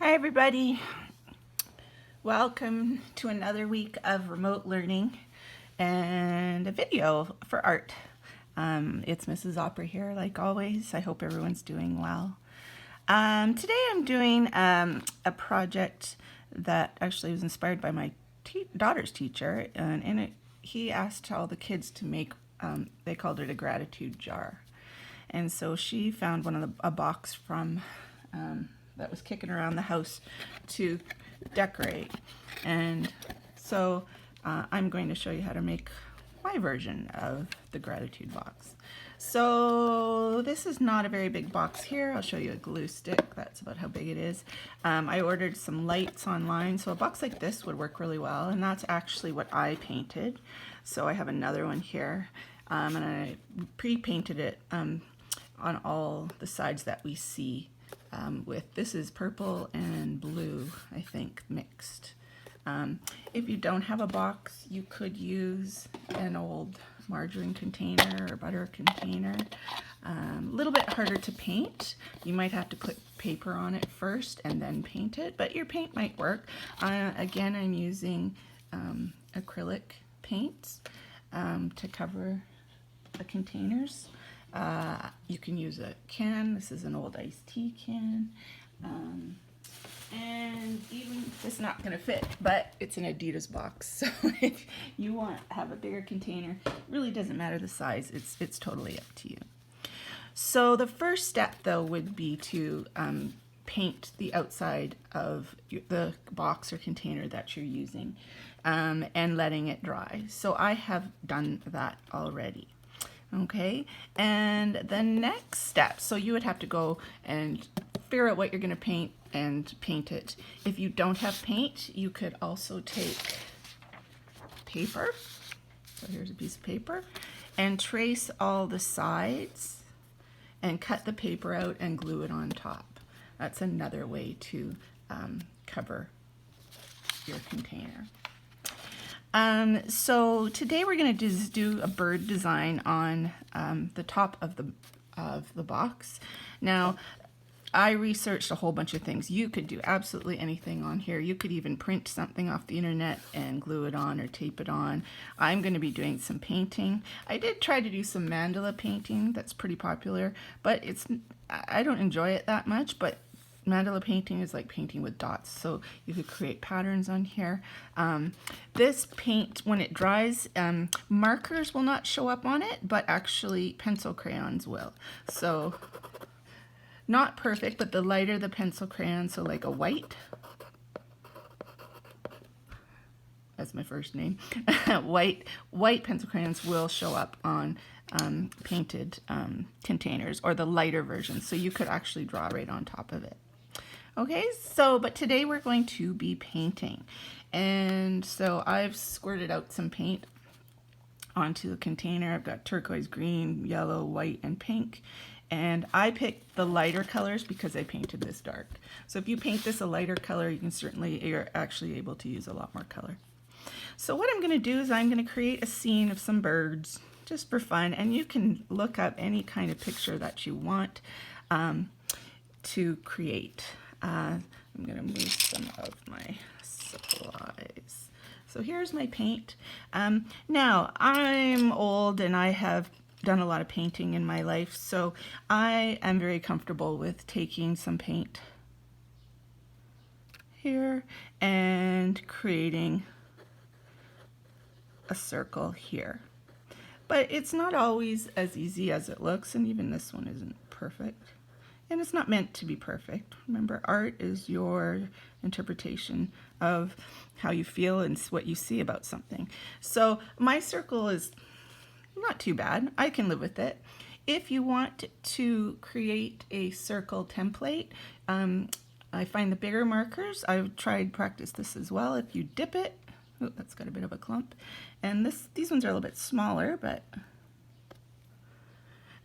Hi everybody, welcome to another week of remote learning and a video for art. It's Mrs. Opera here like always. I hope everyone's doing well. Today I'm doing a project that actually was inspired by my daughter's teacher, and he asked all the kids to make, they called it a gratitude jar. And so she found a box from that was kicking around the house to decorate. And so I'm going to show you how to make my version of the gratitude box. So this is not a very big box here. I'll show you a glue stick. That's about how big it is. I ordered some lights online, so a box like this would work really well, and that's actually what I painted. So I have another one here, and I pre-painted it on all the sides that we see with, this is purple and blue, I think, mixed. If you don't have a box, you could use an old margarine container or butter container. A little bit harder to paint. You might have to put paper on it first and then paint it, but your paint might work. Again, I'm using acrylic paints to cover the containers. You can use a can. This is an old iced tea can. And even, this is not going to fit, but it's an Adidas box. So if you want to have a bigger container, it really doesn't matter the size. It's totally up to you. So the first step, though, would be to paint the outside of the box or container that you're using and letting it dry. So I have done that already. Okay, and the next step, so you would have to go and figure out what you're going to paint and paint it. If you don't have paint, you could also take paper, so here's a piece of paper, and trace all the sides and cut the paper out and glue it on top. That's another way to cover your container. So today we're going to just do a bird design on the top of the box. Now, I researched a whole bunch of things. You could do absolutely anything on here. You could even print something off the internet and glue it on or tape it on. I'm going to be doing some painting. I did try to do some mandala painting. That's pretty popular, but I don't enjoy it that much, but mandala painting is like painting with dots, so you could create patterns on here. This paint, when it dries, markers will not show up on it, but actually pencil crayons will. So not perfect, but the lighter the pencil crayon, so like a white, that's my first name, white pencil crayons will show up on painted containers, or the lighter version, so you could actually draw right on top of it. Okay, so, but today we're going to be painting. And so I've squirted out some paint onto the container. I've got turquoise, green, yellow, white, and pink. And I picked the lighter colors because I painted this dark. So if you paint this a lighter color, you're actually able to use a lot more color. So what I'm going to do is I'm going to create a scene of some birds just for fun. And you can look up any kind of picture that you want to create. I'm going to move some of my supplies. So here's my paint. Now, I'm old and I have done a lot of painting in my life, so I am very comfortable with taking some paint here and creating a circle here. But it's not always as easy as it looks, and even this one isn't perfect. And it's not meant to be perfect. Remember, art is your interpretation of how you feel and what you see about something. So my circle is not too bad. I can live with it. If you want to create a circle template, I find the bigger markers. I've tried practice this as well. If you dip it, oh, that's got a bit of a clump. And these ones are a little bit smaller, but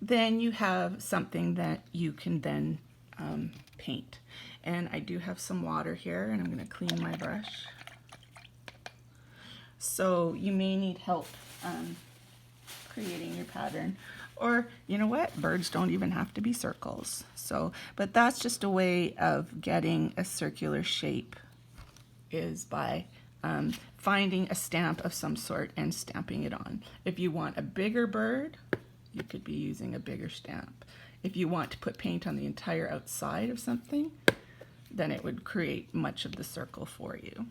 then you have something that you can then paint. And I do have some water here, and I'm going to clean my brush. So you may need help creating your pattern, Or, you know what? Birds don't even have to be circles. So, but that's just a way of getting a circular shape, is by finding a stamp of some sort and stamping it on. If you want a bigger bird, you could be using a bigger stamp. If you want to put paint on the entire outside of something, then it would create much of the circle for you.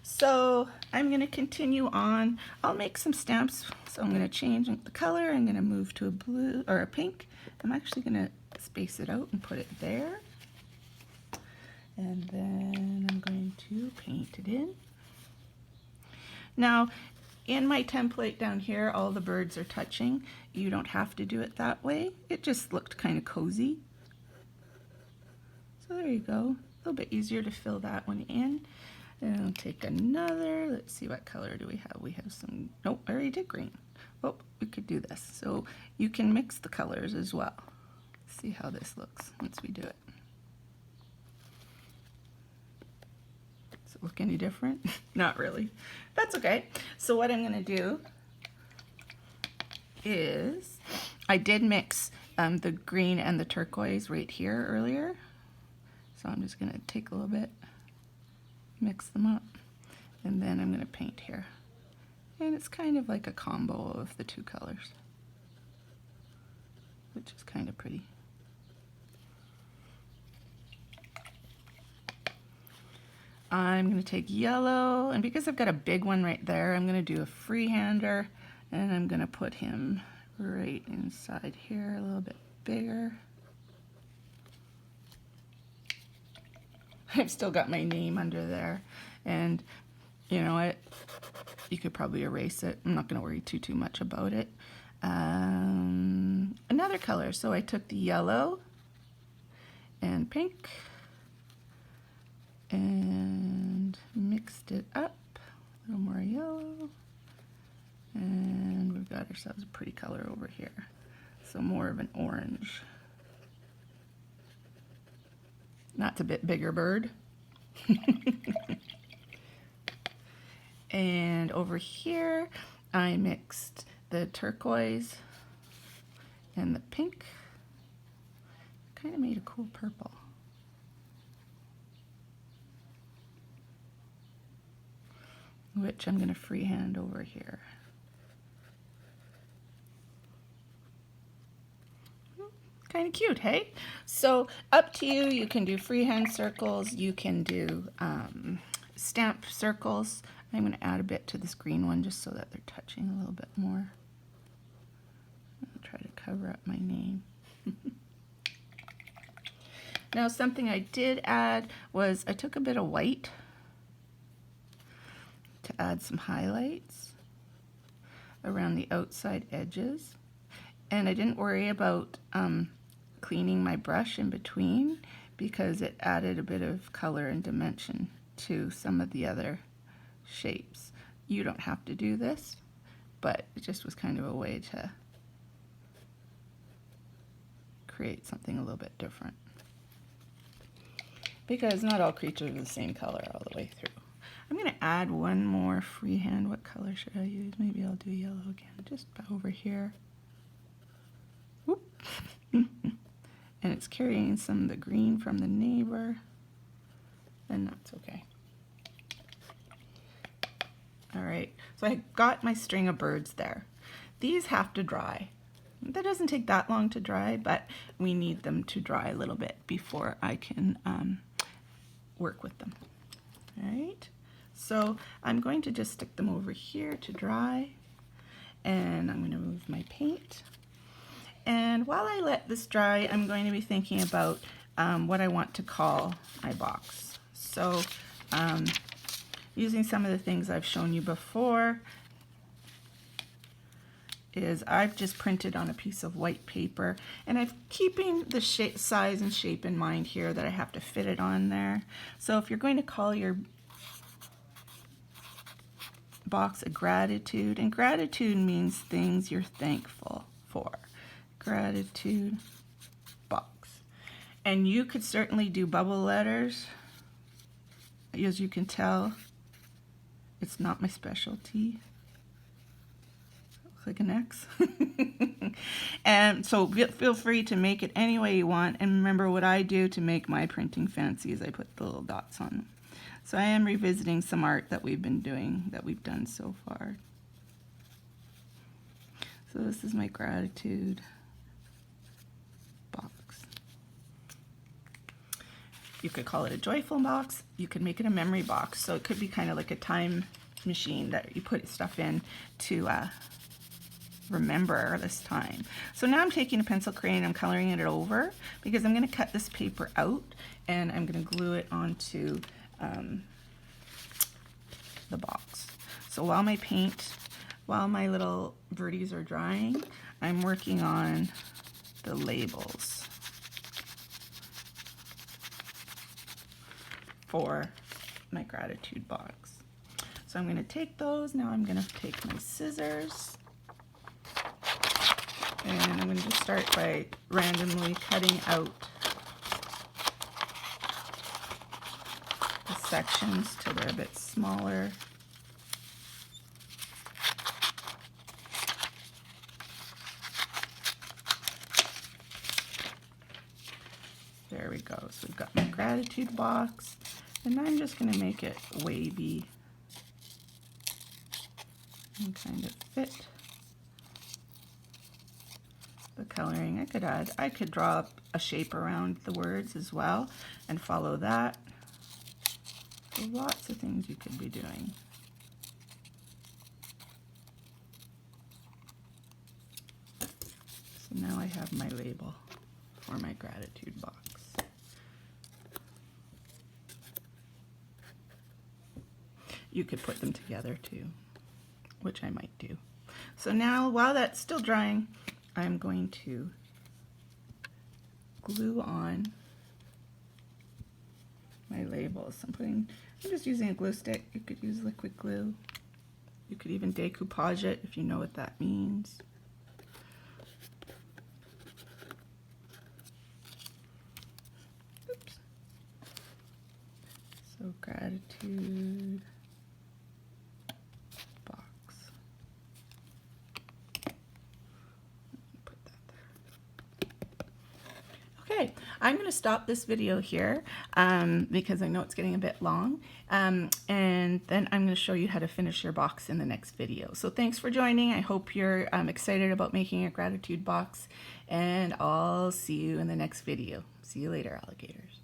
So I'm going to continue on. I'll make some stamps. So I'm going to change the color. I'm going to move to a blue or a pink. I'm actually going to space it out and put it there. And then I'm going to paint it in. Now, in my template down here, all the birds are touching. You don't have to do it that way. It just looked kind of cozy. So there you go. A little bit easier to fill that one in. And I'll take another. Let's see, what color do we have? We have some, nope, I already did green. Oh, we could do this. So you can mix the colors as well. See how this looks once we do it. Does it look any different? Not really. That's okay. So what I'm going to do is, I did mix the green and the turquoise right here earlier. So I'm just going to take a little bit, mix them up, and then I'm going to paint here. And it's kind of like a combo of the two colors, which is kind of pretty. I'm going to take yellow, and because I've got a big one right there, I'm going to do a freehander, and I'm going to put him right inside here, a little bit bigger. I've still got my name under there, and you know what, you could probably erase it. I'm not going to worry too much about it. Another color, so I took the yellow and pink and mixed it up, a little more yellow, and we've got ourselves a pretty color over here, so more of an orange. That's a bit bigger bird. And over here I mixed the turquoise and the pink. Kind of made a cool purple. Which I'm going to freehand over here. Kind of cute, hey? So up to you. You can do freehand circles. You can do stamp circles. I'm going to add a bit to this green one just so that they're touching a little bit more. I'll try to cover up my name. Now something I did add was I took a bit of white to add some highlights around the outside edges. And I didn't worry about cleaning my brush in between because it added a bit of color and dimension to some of the other shapes. You don't have to do this, but it just was kind of a way to create something a little bit different. Because not all creatures are the same color all the way through. I'm going to add one more freehand. What color should I use? Maybe I'll do yellow again, just over here. Whoop. And it's carrying some of the green from the neighbor, and that's okay. All right, so I got my string of birds there. These have to dry. That doesn't take that long to dry, but we need them to dry a little bit before I can work with them. All right, so I'm going to just stick them over here to dry, and I'm going to move my paint. And while I let this dry, I'm going to be thinking about what I want to call my box. So using some of the things I've shown you before is I've just printed on a piece of white paper, and I'm keeping the size and shape in mind here that I have to fit it on there. So if you're going to call your box a gratitude, and gratitude means things you're thankful for. Gratitude box. And you could certainly do bubble letters. As you can tell, it's not my specialty. click an X. And so feel free to make it any way you want. And remember, what I do to make my printing fancy is I put the little dots on them. So I am revisiting some art that we've been doing, that we've done so far. So this is my gratitude box. You could call it a joyful box. You could make it a memory box. So it could be kind of like a time machine that you put stuff in to remember this time. So now I'm taking a pencil crayon, I'm coloring it over because I'm going to cut this paper out and I'm going to glue it onto the box. So while my little birdies are drying, I'm working on the labels for my gratitude box. So I'm going to take those. Now I'm going to take my scissors and I'm going to just start by randomly cutting out the sections till they're a bit smaller. There we go. So we've got my gratitude box, and I'm just going to make it wavy and kind of fit the coloring. I could draw up a shape around the words as well and follow that. So lots of things you could be doing. So now I have my label for my gratitude box. You could put them together too, which I might do. So now, while that's still drying, I'm going to glue on my labels. I'm just using a glue stick. You could use liquid glue. You could even decoupage it if you know what that means. Oops. So gratitude box. Put that there. Okay, I'm going to stop this video here because I know it's getting a bit long, and then I'm going to show you how to finish your box in the next video. So thanks for joining. I hope you're excited about making a gratitude box, and I'll see you in the next video. See you later, alligators.